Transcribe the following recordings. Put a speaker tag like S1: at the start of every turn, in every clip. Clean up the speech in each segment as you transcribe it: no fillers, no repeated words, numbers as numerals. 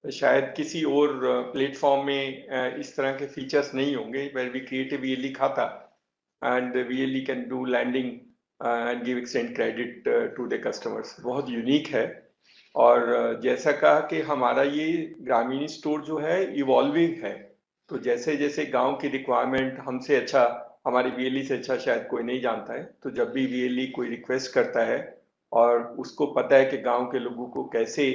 S1: शायद किसी और प्लेटफॉर्म में इस तरह के फीचर्स नहीं होंगे where we create a VLE खाता and VLE can do lending and give extend credit to the customers. बहुत यूनिक है। और जैसा कहा कि हमारा ये ग्रामीण स्टोर जो है इवॉल्विंग है, तो जैसे जैसे गांव की रिक्वायरमेंट हमसे अच्छा, हमारी वीएलई से अच्छा शायद कोई नहीं जानता है। तो जब भी वीएलई कोई रिक्वेस्ट करता है और उसको पता है कि गांव के लोगों को कैसे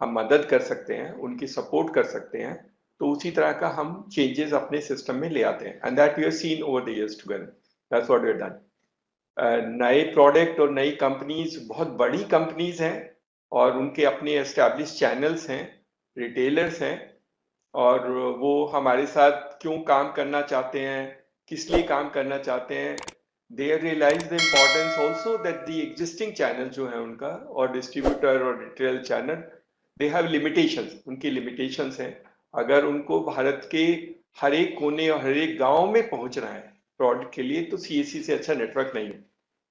S1: हम मदद कर सकते हैं, उनकी सपोर्ट कर सकते हैं, तो उसी तरह का हम चेंजेस अपने सिस्टम में ले आते हैं। And that we have seen over the years together. That's what we have done. नए प्रोडक्ट और नई कंपनीज बहुत बड़ी कंपनीज हैं और उनके अपने एस्टैब्लिश चैनल्स हैं, रिटेलर्स हैं, और वो हमारे साथ क्यों काम करना चाहते हैं, किस लिए काम करना चाहते हैं। They realize the importance also that the existing channel जो है उनका और डिस्ट्रीब्यूटर और retail channel, they have limitations, उनकी लिमिटेशंस हैं। अगर उनको भारत के हर एक कोने और हर एक गांव में पहुंचना है प्रोडक्ट के लिए, तो सीएससी से अच्छा नेटवर्क नहीं है।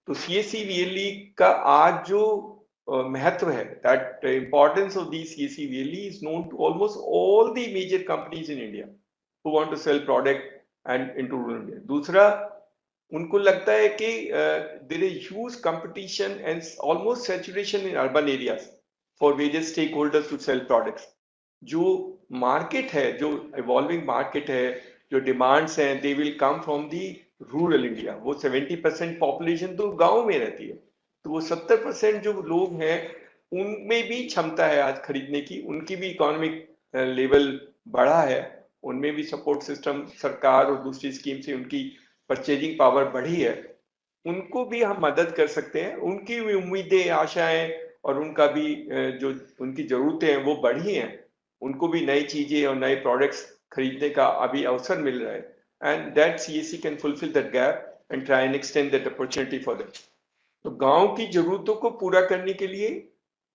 S1: तो सीएससी वीएलई का आज जो महत्व है, that importance of the CSC VLE is known to almost all the major companies in India who want to sell product and into rural India. दूसरा, उनको लगता है कि there is huge competition and almost saturation in urban areas for various stakeholders to sell products. जो market है, जो evolving market है, जो डिमांड्स हैं, they will come from the rural India. वो 70% पॉपुलेशन तो गांव में रहती है, तो वो 70% जो लोग हैं उनमें भी क्षमता है आज खरीदने की, उनकी भी इकोनॉमिक लेवल बढ़ा है, उनमें भी सपोर्ट सिस्टम सरकार और दूसरी स्कीम से उनकी परचेजिंग पावर बढ़ी है। उनको भी हम मदद कर सकते हैं, उनकी भी उम्मीदें, आशाएं और उनका भी जो उनकी जरूरतें हैं वो बढ़ी हैं। उनको भी नई चीजें और नए प्रोडक्ट्स खरीदने का अभी अवसर मिल रहा है, and that CSC can fulfil that gap and try and extend that opportunity for them. तो गांव की जरूरतों को पूरा करने के लिए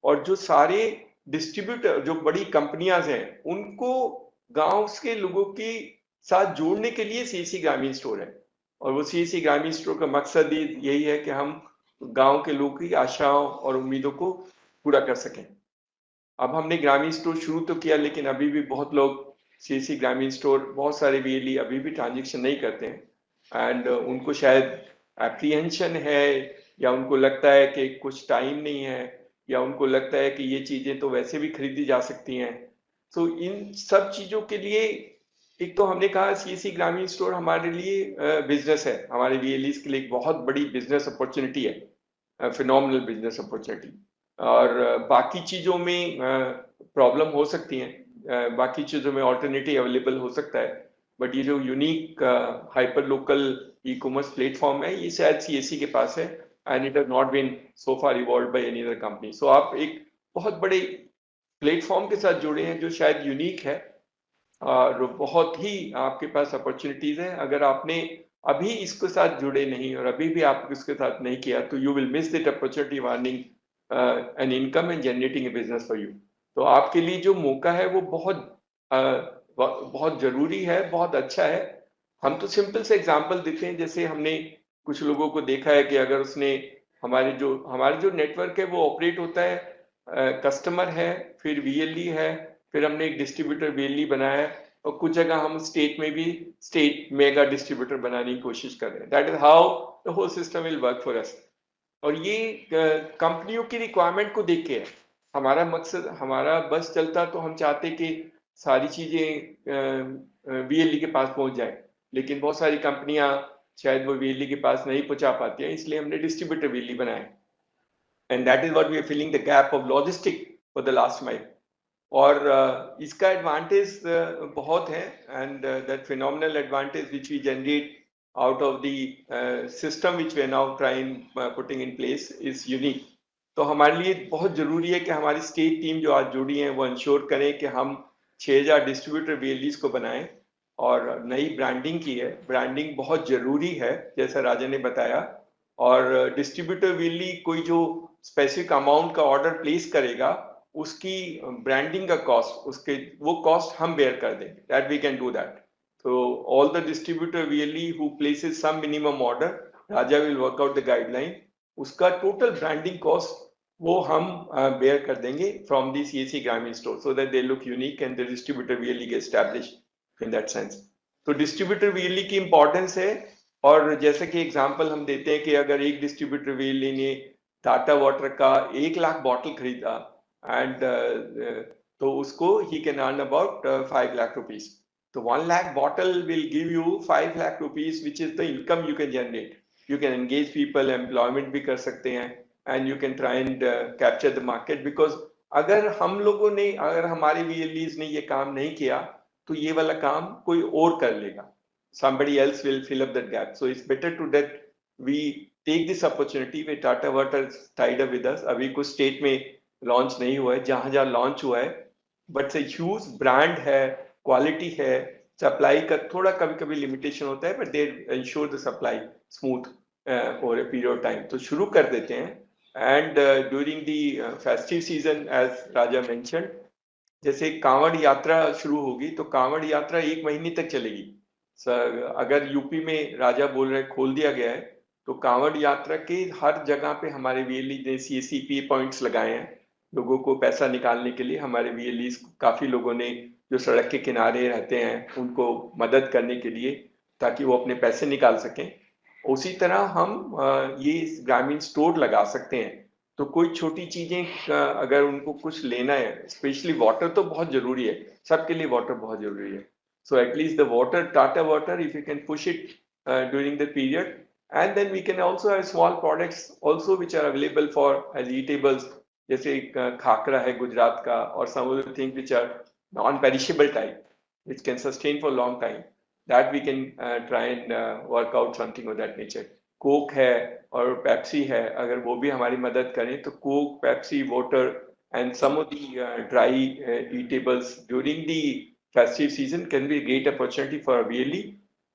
S1: और जो सारे डिस्ट्रीब्यूटर, जो बड़ी कंपनियां हैं, उनको गांव के लोगों के साथ जोड़ने के लिए सीएससी ग्रामीण स्टोर है। और वो सीएससी ग्रामीण स्टोर का मकसद यही है कि हम गांव के लोगों की आशाओं और उम्मीदों को पूरा कर सकें। अब हमने ग्रामीण स्टोर शुरू तो किया, लेकिन अभी भी बहुत लोग सीएससी ग्रामीण स्टोर, बहुत सारे वीएलई अभी भी ट्रांजेक्शन नहीं करते हैं, एंड उनको शायद एप्रीहेंशन है, या उनको लगता है कि कुछ टाइम नहीं है, या उनको लगता है कि ये चीजें तो वैसे भी खरीदी जा सकती हैं। तो इन सब चीजों के लिए, एक तो हमने कहा सीएससी ग्रामीण स्टोर हमारे लिए बिजनेस है, हमारे वीएलई के लिए एक बहुत बड़ी बिजनेस अपॉर्चुनिटी है, फिनोमिनल बिजनेस अपॉर्चुनिटी। और बाकी चीजों में प्रॉब्लम हो सकती हैं, बाकी चीजों में ऑल्टरनेटिव अवेलेबल हो सकता है, बट ये जो unique hyper local e commerce platform है, ये शायद सीएससी के पास है, and it has not been so far evolved by any other company. So आप एक बहुत बड़े प्लेटफॉर्म के साथ जुड़े हैं जो शायद यूनिक है, और बहुत ही आपके पास अपॉर्चुनिटीज हैं। अगर आपने अभी इसके साथ जुड़े नहीं और अभी भी आप इसके साथ नहीं किया, तो you will miss that opportunity earning an income and generating A business for you. तो आपके लिए जो मौका है वो बहुत जरूरी है, बहुत अच्छा है। हम तो सिंपल से एग्जांपल देते हैं, जैसे हमने कुछ लोगों को देखा है कि अगर उसने हमारे जो नेटवर्क है वो ऑपरेट होता है, कस्टमर है, फिर वीएलई है, फिर हमने एक डिस्ट्रीब्यूटर वीएलई बनाया है, और कुछ जगह हम स्टेट में भी स्टेट मेगा डिस्ट्रीब्यूटर बनाने की कोशिश कर रहे हैं। That is how the whole system will work for us. और ये कंपनियों की रिक्वायरमेंट को देख के है। हमारा मकसद, हमारा बस चलता तो हम चाहते कि सारी चीजें वीएलई के पास पहुंच जाए, लेकिन बहुत सारी कंपनियां शायद वो वीएलई के पास नहीं पहुंचा पाती हैं, इसलिए हमने डिस्ट्रीब्यूटर वीएलई बनाए, and that is what we are filling the gap of logistic for the last mile. और इसका एडवांटेज बहुत है, and that phenomenal advantage which we generate out of the system which we are now trying putting in place is unique. तो हमारे लिए बहुत जरूरी है कि हमारी स्टेट टीम जो आज जुड़ी है वो इंश्योर करें कि हम 6000 डिस्ट्रीब्यूटर वीएलईज को बनाएं, और नई ब्रांडिंग की है। ब्रांडिंग बहुत जरूरी है, जैसा राजा ने बताया। और डिस्ट्रीब्यूटर वीएलई कोई जो स्पेसिफिक अमाउंट का ऑर्डर प्लेस करेगा, उसकी ब्रांडिंग का कॉस्ट, उसके वो कॉस्ट हम बेयर कर देंगे, that we can do that. So all the distributor really who places some minimum order, Raja will work out the guideline. उसका total branding cost वो हम बेयर कर देंगे from the CSC Grameen store so that they look unique and the distributor really get established in that sense. तो distributor really की importance है। और जैसे कि एग्जांपल हम देते हैं कि अगर एक डिस्ट्रीब्यूटर रियली ने टाटा वाटर का 1 लाख बॉटल खरीदा एंड तो उसको he can earn about 5 lakh rupees. तो 1 lakh bottle will give you 5 lakh rupees which is the income you can generate. You can engage people, employment भी कर सकते हैं and you can try and capture the market because अगर हम लोगों ने, अगर हमारे VLEs ने ये काम नहीं किया तो ये वाला काम कोई और कर लेगा। somebody else will fill up that gap, so it's better to that we take this opportunity with Tata Water tied up with us। अभी कुछ स्टेट में लॉन्च नहीं हुआ है, जहां जहां लॉन्च हुआ है बट से ह्यूज ब्रांड है, क्वालिटी है, सप्लाई का थोड़ा कभी कभी लिमिटेशन होता है but they ensure the supply smooth over a period of time. तो शुरू कर देते हैं and during the festive season as Raja mentioned, जैसे कांवड़ यात्रा शुरू होगी तो कांवड़ यात्रा 1 महीने तक चलेगी। सर अगर यूपी में राजा बोल रहे खोल दिया गया है तो कांवड़ यात्रा के हर जगह पे हमारे वीएलई ने सीएससीपी पॉइंट्स लगाए हैं लोगों को पैसा निकालने के लिए। हमारे वीएलई काफी लोगों ने जो सड़क के किनारे रहते हैं उनको मदद करने के लिए ताकि वो अपने पैसे निकाल सकें। उसी तरह हम ये ग्रामीण स्टोर लगा सकते हैं। तो कोई छोटी चीजें अगर उनको कुछ लेना है, स्पेशली वाटर तो बहुत जरूरी है, सबके लिए वाटर बहुत जरूरी है। So at least the water, Tata water, if you can push it during the period and then we can also have small products also which are available for as eatables, जैसे खाकरा है गुजरात का और some other thing which are non perishable type which can sustain for long time, that we can try and work out something of that nature। Coke है और Pepsi है, अगर वो भी हमारी मदद करें तो Coke, Pepsi, water and some of the dry eatables during the festive season can be great opportunity for VLE।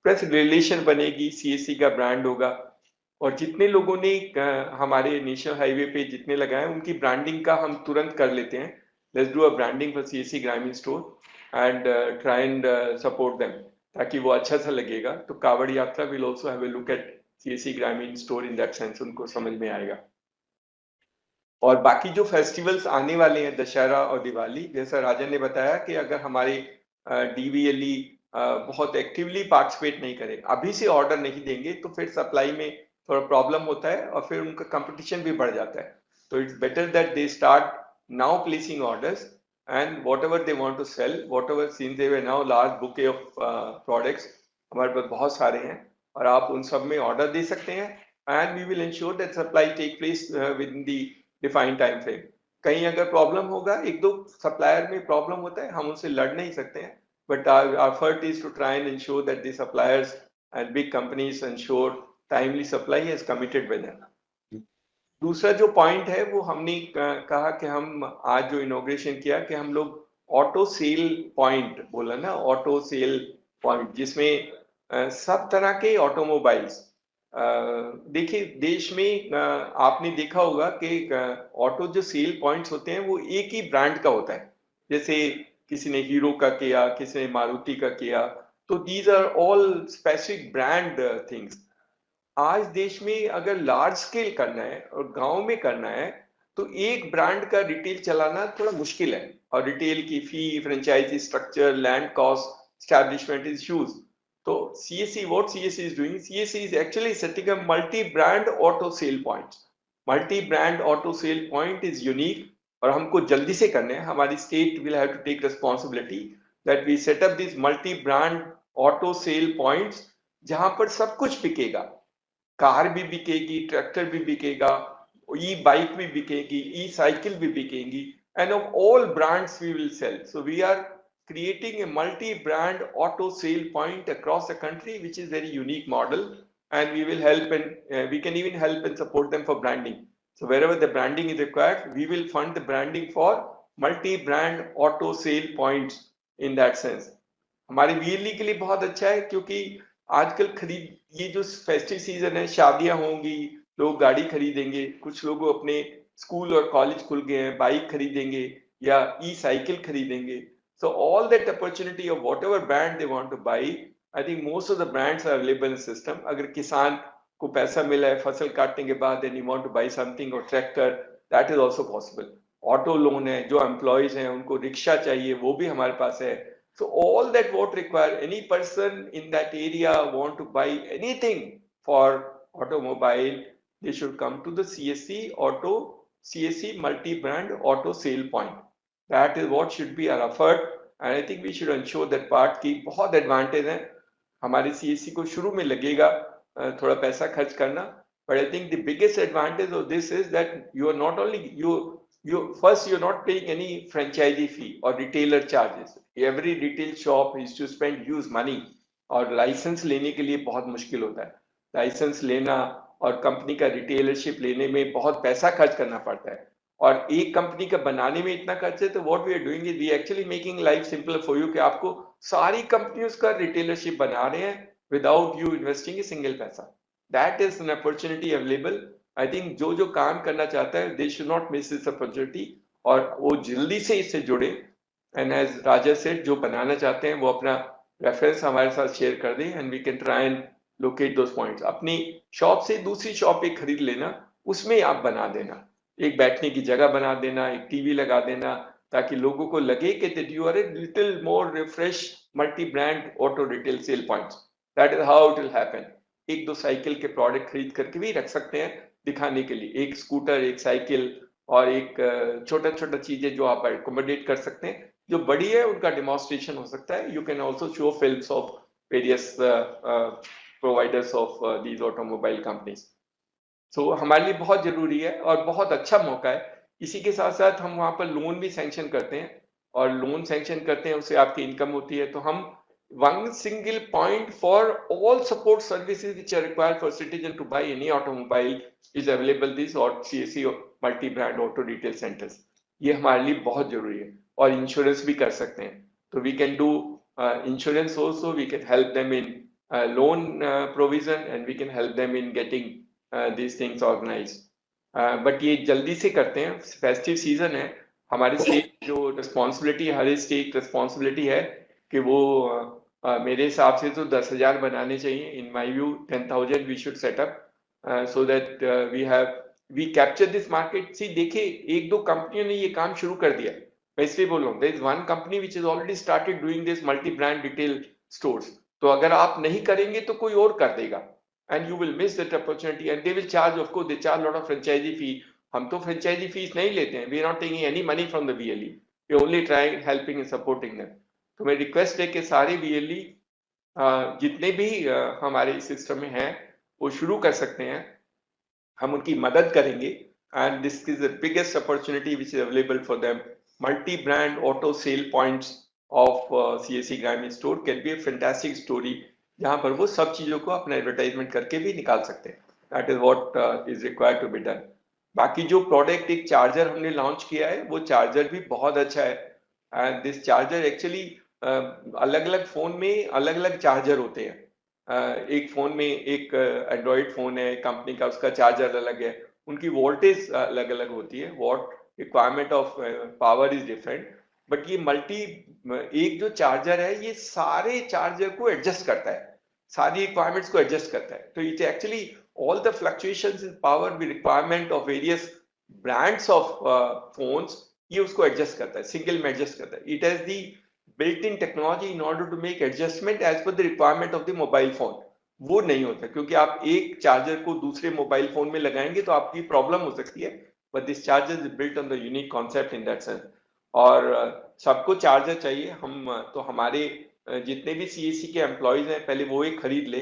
S1: Plus relation बनेगी, सीएससी का ब्रांड होगा और जितने लोगों ने हमारे नेशनल हाईवे पे जितने लगाए उनकी ब्रांडिंग का हम तुरंत कर लेते हैं। Let's do a branding for CSC Grameen store and try and support them ताकि वो अच्छा सा लगेगा। तो कावड़ Yatra will also have a look at CSC Grameen store in that sense, उनको समझ में आएगा। और बाकी जो फेस्टिवल्स आने वाले हैं, दशहरा और दिवाली, जैसा राजा ने बताया कि अगर हमारे DVLE बहुत एक्टिवली पार्टिसिपेट नहीं करे, अभी से ऑर्डर नहीं देंगे तो फिर सप्लाई में थोड़ा प्रॉब्लम होता है और फिर उनका कंपटीशन भी बढ़ जाता है। तो it's better that they start now placing orders and whatever they want to sell, whatever, since they were now large bouquet of products, हमारे पास बहुत सारे हैं और आप उन सब में ऑर्डर दे सकते हैं and we will ensure that supply take place within the defined time frame। कहीं अगर प्रॉब्लम होगा, एक दो सप्लायर में प्रॉब्लम होता है, हम उनसे लड़ नहीं सकते हैं, but our effort is to try and ensure that the suppliers and big companies ensure timely supply as committed with them। दूसरा जो पॉइंट है वो हमने कहा कि हम आज जो इनॉग्रेशन किया कि हम लोग ऑटो सेल पॉइंट बोला ना, ऑटो सेल पॉइंट जिसमें सब तरह के ऑटोमोबाइल्स, देखिए देश में आपने देखा होगा कि ऑटो जो सेल पॉइंट्स होते हैं वो एक ही ब्रांड का होता है। जैसे किसी ने हीरो का किया, किसी ने मारुति का किया, तो these are all specific brand things. आज देश में अगर लार्ज स्केल करना है और गांव में करना है तो एक ब्रांड का रिटेल चलाना थोड़ा मुश्किल है और रिटेल की fee, franchisee structure, land cost, establishment is huge. तो what CSC is doing, CSC is actually setting up multi-brand auto sale points। multi-brand auto sale point is unique और हमको जल्दी से करने हैं। हमारी state will have to take responsibility that we set up these multi-brand auto sale points जहां पर सब कुछ बिकेगा, कार भी बिकेगी, ट्रैक्टर भी बिकेगा, ई बाइक भी बिकेगी, ई साइकिल भी बिकेगी, and of all brands we will sell. So we are creating a multi-brand auto sale point across the country, which is very unique model, and we will help and we can even help and support them for branding। So wherever the branding is required, we will fund the branding for multi-brand auto sale points in that sense। हमारे VLE के लिए बहुत अच्छा है क्योंकि आजकल खरीद, ये जो फेस्टिव सीजन है, शादियां होंगी, लोग गाड़ी खरीदेंगे, कुछ लोग अपने स्कूल और कॉलेज खुल गए हैं, बाइक खरीदेंगे या ई साइकिल खरीदेंगे। So all that opportunity of whatever brand they want to buy, I think most of the brands are available in system. अगर किसान को पैसा मिला है फसल काटने के बाद and you want to buy something और tractor that is also possible. Auto loan है, जो एम्प्लॉयज हैं उनको रिक्शा चाहिए वो भी हमारे पास है। So all that what require any person in that area want to buy anything for automobile, they should come to the CSC Auto, CSC multi-brand auto sale point. That is what should be our effort, and I think we should ensure that part की बहुत advantage है। हमारे CSC को शुरू में लगेगा थोड़ा पैसा खर्च करना, but I think the biggest advantage of this is that you are not only you're not paying any franchisee fee or retailer charges. Every retail shop is to spend huge money, और licence लेने के लिए बहुत मुश्किल होता है। Licence लेना और कंपनी का रिटेलरशिप लेने में बहुत पैसा खर्च करना पड़ता है, और एक कंपनी का बनाने में इतना खर्च है। तो what we are doing is we actually making life simple for you, कि आपको सारी कंपनियों का रिटेलरशिप बना रहे हैं without you investing a single पैसा। That is an opportunity available. I think जो जो काम करना चाहता है they should not miss this opportunity, और वो जल्दी से इससे जुड़े। एंड एज राजा सेड, जो बनाना चाहते हैं वो अपना रेफरेंस हमारे साथ शेयर कर दें, and we can try and locate those points. अपनी शॉप से दूसरी शॉप पे खरीद लेना, उसमें आप बना देना, एक बैठने की जगह बना देना, एक टीवी लगा देना, ताकि लोगों को लगे कि that you are a little more refresh multi brand auto retail sale points. That is how it will happen. एक दो साइकिल के प्रोडक्ट खरीद करके भी रख सकते हैं दिखाने के लिए, एक स्कूटर, एक साइकिल, और एक छोटा छोटा चीजें जो आप एकोमोडेट कर सकते हैं। जो बड़ी है उनका डेमोन्स्ट्रेशन हो सकता है। You can also show films of various providers of these automobile companies. So हमारे लिए बहुत जरूरी है और बहुत अच्छा मौका है। इसी के साथ साथ हम वहाँ पर लोन भी सैंक्शन करते हैं, और लोन सैंक्शन करते हैं उससे आपकी इनकम होती है। तो हम one single point for all support services which are required for citizen to buy any automobile is available this or CSC multi-brand auto retail centers। ये हमारे लिए बहुत जरूरी है। और इंश्योरेंस भी कर सकते हैं, तो we can do insurance also, we can help them in loan provision, and we can help them in getting these things organized। But ये जल्दी से करते हैं, फेस्टिव सीजन है। हमारे स्टेट जो रिस्पॉन्सिबिलिटी, हर स्टेट रिस्पॉन्सिबिलिटी है कि वो मेरे हिसाब से तो 10,000 बनाने चाहिए। In my view 10,000 we should set up so that we capture this market. See देखिए, एक दो कंपनियों ने ये काम शुरू कर दिया, मैं इसलिए बोल रहा हूँ। There is one company which is already started doing this multi brand retail stores. तो अगर आप नहीं करेंगे तो कोई और कर देगा, and you will miss that opportunity, and they will charge, of course they charge a lot of franchisee fee। हम तो franchisee fees नहीं लेते हैं, we are not taking any money from the VLE, we only try helping and supporting them। तो मेरी request है कि सारे VLE जितने भी हमारे सिस्टम में हैं वो शुरू कर सकते हैं, हम उनकी मदद करेंगे। And this is the biggest opportunity which is available for them. Multi brand auto sale points of CSC Grameen store can be a fantastic story, जहां पर वो सब चीजों को अपना एडवर्टाइजमेंट करके भी निकाल सकते हैं। That is what is required to be done. बाकी जो प्रोडक्ट, एक चार्जर हमने लॉन्च किया है, वो चार्जर भी बहुत अच्छा है। एंड दिस चार्जर एक्चुअली अलग अलग फोन में अलग अलग चार्जर होते हैं। एक फोन में एक एंड्रॉइड फोन है कंपनी का, उसका चार्जर अलग है, उनकी वोल्टेज अलग अलग होती है, what requirement of power is different. But ये मल्टी, एक जो चार्जर है ये सारे चार्जर को एडजस्ट करता है, सारी रिक्वायरमेंट्स को एडजस्ट करता है। तो it actually all the fluctuations in power with requirement of various brands of phones, ये उसको एडजस्ट करता है, सिंगल में एडजस्ट करता है। It has the built-in technology in order to make adjustment as per the requirement of the mobile phone। वो नहीं होता, क्योंकि आप एक चार्जर को दूसरे मोबाइल फोन में लगाएंगे तो आपकी प्रॉब्लम हो सकती है। But this charger is built on the unique concept in that sense. और सबको चार्जर चाहिए। हम तो हमारे जितने भी CSC के एम्प्लॉयज हैं, पहले वो एक खरीद ले,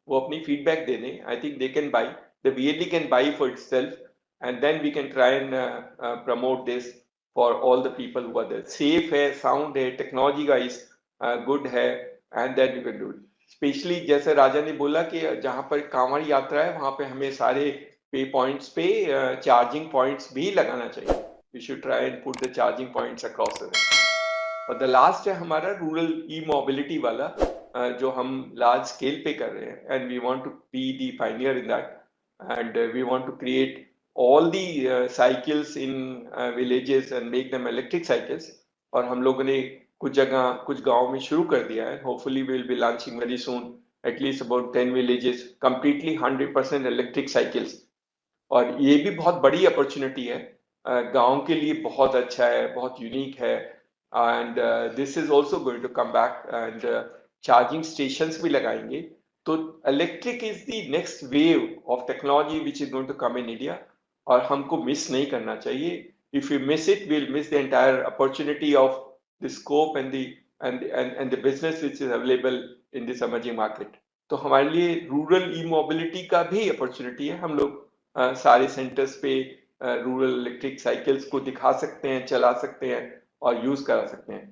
S1: वो अपनी फीडबैक दे दें। I think they can buy, the VLE can buy for itself, and then we can try and promote this for all the people who are there। safe है, sound है, technology guys good है, and then you can do it। Specially जैसे राजा ने बोला कि जहाँ पर कांवड़ यात्रा है वहाँ पे हमें सारे पे पॉइंट्स पे चार्जिंग पॉइंट्स भी लगाना चाहिए। We should try and put the charging points across the. और द लास्ट है हमारा रूरल ई मोबिलिटी वाला, जो हम लार्ज स्केल पे कर रहे हैं, and we want to be the pioneer in that, and we want to create all the cycles in villages and make them electric cycles। और हम लोगों ने कुछ जगह, कुछ गांव में शुरू कर दिया है। hopefully we will be launching very soon at least about 10 villages completely 100% electric cycles। और ये भी बहुत बड़ी अपॉर्चुनिटी है। गांव के लिए बहुत अच्छा है, बहुत यूनिक है। And this is also going to come back, and charging stations भी लगाएंगे। तो electric is the next wave of technology which is going to come in India, और हमको मिस नहीं करना चाहिए। If you miss it, will miss the entire opportunity of the scope and the business which is available in this emerging market. तो हमारे लिए rural ई mobility का भी अपॉर्चुनिटी है। हम लोग सारे सेंटर्स पे रूरल इलेक्ट्रिक साइकिल्स को दिखा सकते हैं, चला सकते हैं और यूज करा सकते हैं।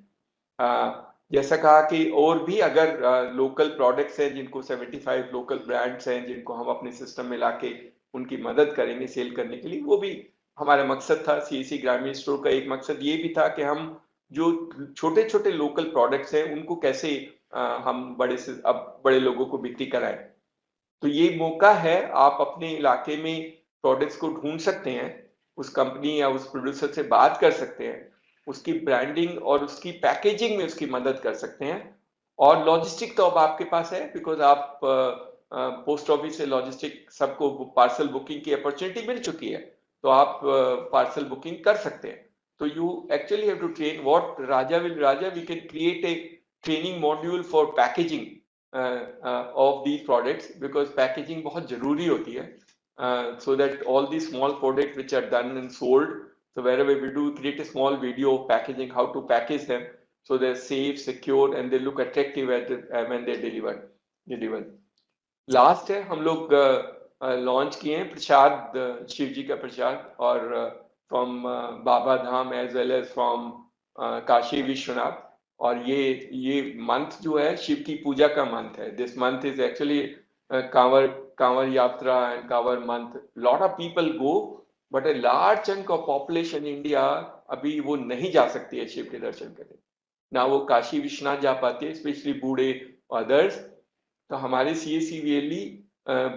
S1: जैसा कहा कि और भी अगर लोकल प्रोडक्ट्स हैं, जिनको 75 लोकल ब्रांड्स हैं जिनको हम अपने सिस्टम में लाके उनकी मदद करेंगे सेल करने के लिए, वो भी हमारा मकसद था। सीएससी ग्रामीण स्टोर का एक मकसद ये भी था कि हम जो छोटे छोटे लोकल प्रोडक्ट्स हैं उनको कैसे हम बड़े लोगों को बिक्री कराएं। तो ये मौका है, आप अपने इलाके में प्रोडक्ट्स को ढूंढ सकते हैं, उस कंपनी या उस प्रोड्यूसर से बात कर सकते हैं, उसकी ब्रांडिंग और उसकी पैकेजिंग में उसकी मदद कर सकते हैं। और लॉजिस्टिक तो अब आपके पास है, बिकॉज आप पोस्ट ऑफिस से लॉजिस्टिक सबको पार्सल बुकिंग की अपॉर्चुनिटी मिल चुकी है, तो आप पार्सल बुकिंग कर सकते हैं। तो you actually have to train what Raja we can create a training module for packaging of these products, because packaging बहुत जरूरी होती है, so that all these small products which are done and sold, so wherever we do create a small video of packaging, how to package them so they're safe, secure and they look attractive when they're delivered. Last है, हम लोग launch किए हैं प्रसाद, शिव जी का प्रसाद, और from Baba Dham as well as from Kashi Vishwanath. और ये मंथ जो है शिव की पूजा का मंथ है। This month is actually Kanwar Yatra and Kanwar month. Lot of people go, but a large chunk of population India अभी वो नहीं जा सकती है शिव के दर्शन करने, ना वो काशी विश्वनाथ जा पाती है, स्पेशली बूढ़े अदर्स। तो हमारे सीएससी वीएलई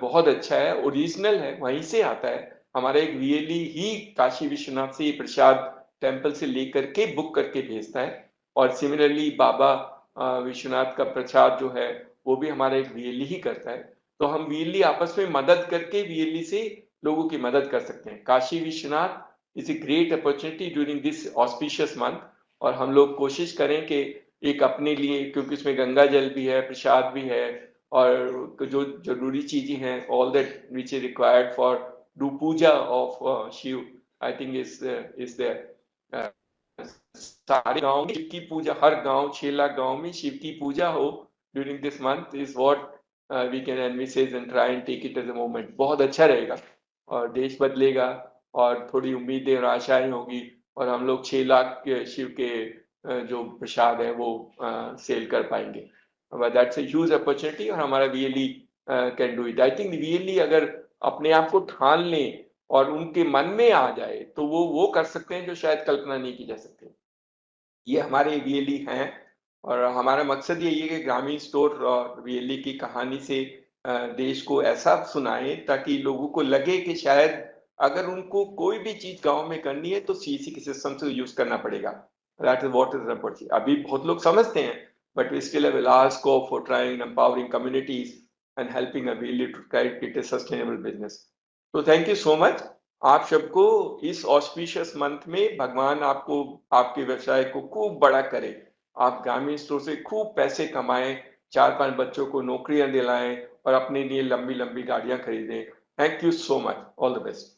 S1: बहुत अच्छा है, ओरिजिनल है, वहीं से आता है। हमारा एक वीएलई ही काशी विश्वनाथ से प्रसाद टेम्पल से लेकर के बुक करके भेजता है। और सिमिलरली बाबा विश्वनाथ का प्रसाद जो है वो भी हमारा एक वीएलई ही करता है। तो हम वीएलई आपस में मदद करके वीएलई से लोगों की मदद कर सकते हैं। Kashi Vishwanath is a great opportunity during this auspicious month, और हम लोग कोशिश करें कि एक अपने लिए, क्योंकि उसमें गंगा जल भी है, प्रसाद भी है, और जो जरूरी चीजें हैं, all that which is required for do puja of Shiv, I think is there. सारे गांव में शिव की पूजा, हर गांव 6 लाख गांव में शिव की पूजा हो during this month is what we can envisage and try and take it as a moment. बहुत अच्छा रहेगा और देश बदलेगा और थोड़ी उम्मीदें और आशाएं होगी, और हम लोग 6 लाख शिव के जो प्रसाद है वो सेल कर पाएंगे। दैट्स अ ह्यूज अपॉर्चुनिटी, और हमारा VLE can do it. I think VLE अगर अपने आप को ठान लें और उनके मन में आ जाए तो वो कर सकते हैं जो शायद कल्पना नहीं की जा सकती। ये हमारे वीएलई हैं, और हमारा मकसद यही है कि ग्रामीण स्टोर और वीएलई की कहानी से देश को ऐसा सुनाए ताकि लोगों को लगे कि शायद अगर उनको कोई भी चीज गांव में करनी है तो सीसी के सिस्टम से यूज करना पड़ेगा। That is what is opportunity. अभी बहुत लोग समझते हैं, but we still have a large scope for trying empowering communities and helping a really to create a sustainable business. So thank you so much। आप सबको इस ऑस्पिशियस मंथ में भगवान आपको आपके व्यवसाय को खूब बड़ा करे, आप ग्रामीण स्टोर से खूब पैसे कमाएं, 4-5 बच्चों को नौकरियां दिलाएं और अपने लिए लंबी लंबी गाड़ियां खरीदें। Thank you so much, all the best.